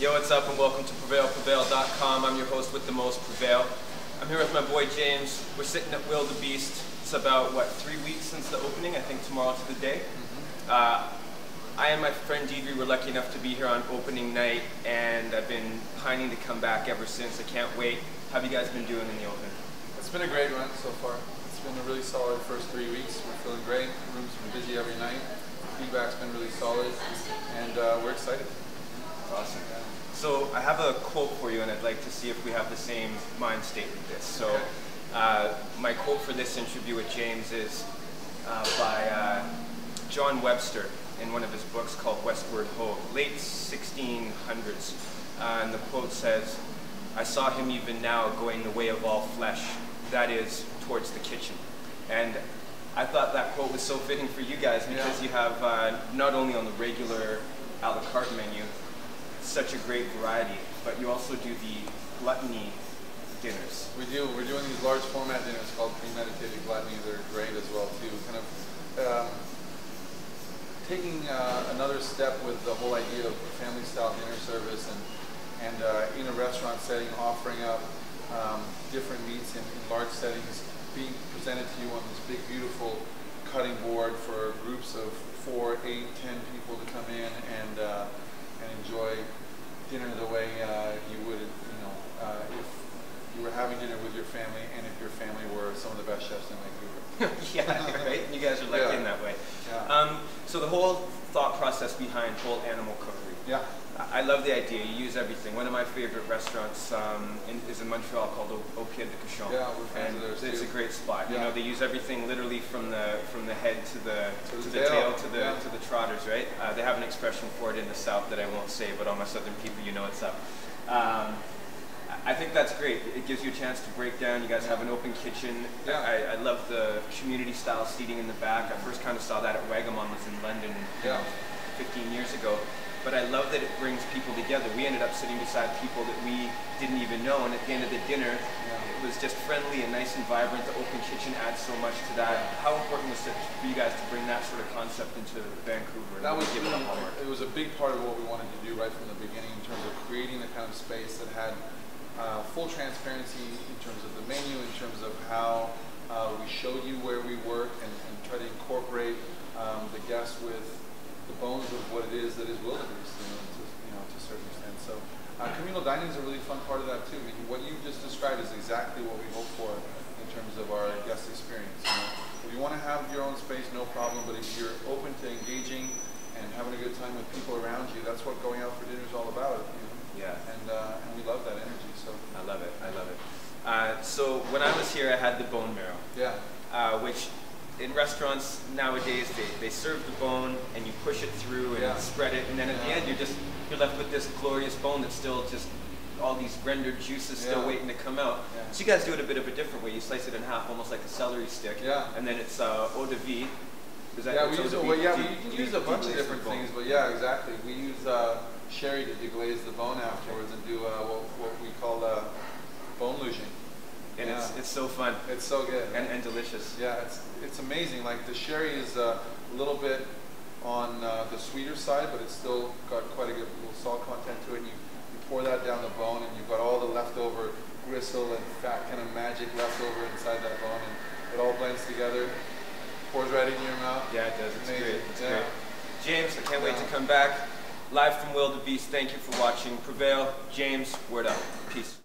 Yo, what's up and welcome to prevail.com. I'm your host with the most, Prevail. I'm here with my boy James. We're sitting at Wildebeest. It's about, what, 3 weeks since the opening? I think tomorrow to the day. I and my friend Deidre were lucky enough to be here on opening night, and I've been pining to come back ever since. I can't wait. How have you guys been doing in the opening? It's been a great run so far. It's been a really solid first 3 weeks. We're feeling great. The room's been busy every night. Feedback's been really solid, and we're excited. Awesome. So I have a quote for you, and I'd like to see if we have the same mind state with this. So my quote for this interview with James is by John Webster in one of his books called Westward Ho, late 1600s. And the quote says, "I saw him even now going the way of all flesh, that is, towards the kitchen." And I thought that quote was so fitting for you guys because you have not only on the regular a la carte menu such a great variety, but you also do the gluttony dinners. We do. We're doing these large format dinners called premeditated gluttony. They're great as well too. Kind of taking another step with the whole idea of family style dinner service and in a restaurant setting, offering up different meats in large settings, being presented to you on this big beautiful cutting board for groups of 4, 8, 10 people to come in and enjoy dinner the way you would, if you were having dinner with your family, and if your family were some of the best chefs in Vancouver. Yeah, right? You guys are lucky in that way. Yeah. So the whole thought process behind whole animal cookery. Yeah. I love the idea. You use everything. One of my favorite restaurants is in Montreal called Au Pied de Cochon. Yeah, we're fans of theirs too. It's a great spot. Yeah. You know, they use everything literally from the head to the tail to the trotters, right? They have an expression for it in the South that I won't say, but all my Southern people, you know what's up. I think that's great. It gives you a chance to break down. You guys have an open kitchen. Yeah. I love the community style seating in the back. I first kind of saw that at Wagamon was in London 15 years ago. But I love that it brings people together. We ended up sitting beside people that we didn't even know, and at the end of the dinner, it was just friendly and nice and vibrant. The open kitchen adds so much to that. How important was it for you guys to bring that sort of concept into Vancouver? That was it was a big part of what we wanted to do right from the beginning in terms of creating the kind of space that had full transparency in terms of the menu, in terms of how we showed you where we work, and try to incorporate the guests with the bones of what it is that is Wildebeest, to a certain extent. So communal dining is a really fun part of that too. I mean, what you just described is exactly what we hope for in terms of our guest experience. If you want to have your own space, no problem, but if you're open to engaging and having a good time with people around you, that's what going out for dinner is all about. Yeah. And we love that energy. So I love it. I love it. So when I was here, I had the bone marrow. Yeah. Which in restaurants nowadays, they serve the bone and you push it through and spread it, and then at the end you're left with this glorious bone that's still just all these rendered juices still waiting to come out. Yeah. So you guys do it a bit of a different way. You slice it in half, almost like a celery stick. Yeah. And then it's eau de vie. We can use a bunch of different things, but yeah, exactly. We use sherry to deglaze the bone afterwards and do what we call bone lugeing. And it's so fun. It's so good. And delicious. Yeah, it's amazing. Like the sherry is a little bit on the sweeter side, but it's still got quite a good little salt content to it. And you pour that down the bone, and you've got all the leftover gristle and fat kind of magic left over inside that bone, and it all blends together. Pours right in your mouth. Yeah, it does. It's great. It's great. James, I can't wait to come back. Live from Wildebeest. Thank you for watching. Prevail. James, word up. Peace.